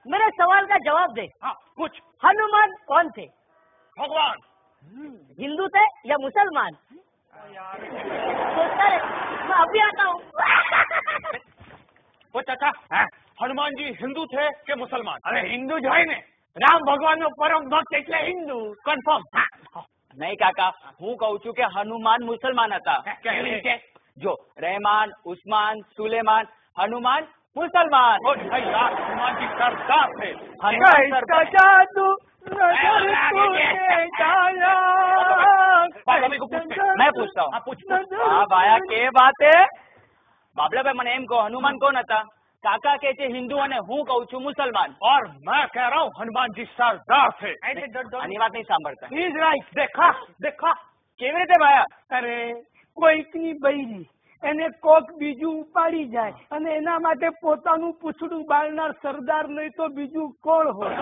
मेरे सवाल का जवाब दे। हाँ पूछ। हनुमान कौन थे? भगवान। हिंदू थे या मुसलमान? सोचता रहे, मैं अभी आता हूँ। वो चाचा हनुमान जी हिंदू थे के मुसलमान? अरे हिंदू જ હોય ને, રામ ભગવાનનો પરમ ભક્ત એટલે હિન્દુ. કન્ફર્મ? નહીં કાકા, હું કહું છું કે હનુમાન મુસલમાન હતા. કેવી રીતે? જો રહેમાન, ઉસ્માન, સુલેમાન, હનુમાન મુસલમાન. ओ भाई यार हनुमान जी सरदार थे। હનુમાન સરદાર. जादू बाबा को पूछते हैं। मैं पूछता हूँ. हाँ पूछ। હા ભાયા કે વાત હે? બાબલાભાઈ મને એમ કહો, હનુમાન કોણ હતા? કાકા કે છે હિન્દુ અને હું કહું છું મુસલમાન. और मैं कह रहा हूँ हनुमान जी सरदार थे। આની વાત નહીં સાંભળતા. He is right. देखा देखा કેવી રીતે ભાયા? અરે કોઈકની બૈરી એને કોક બીજું ઉપાડી જાય અને એના માટે પોતાનું પૂછડું બાળનાર સરદાર નહીં તો બીજું કોણ હોય?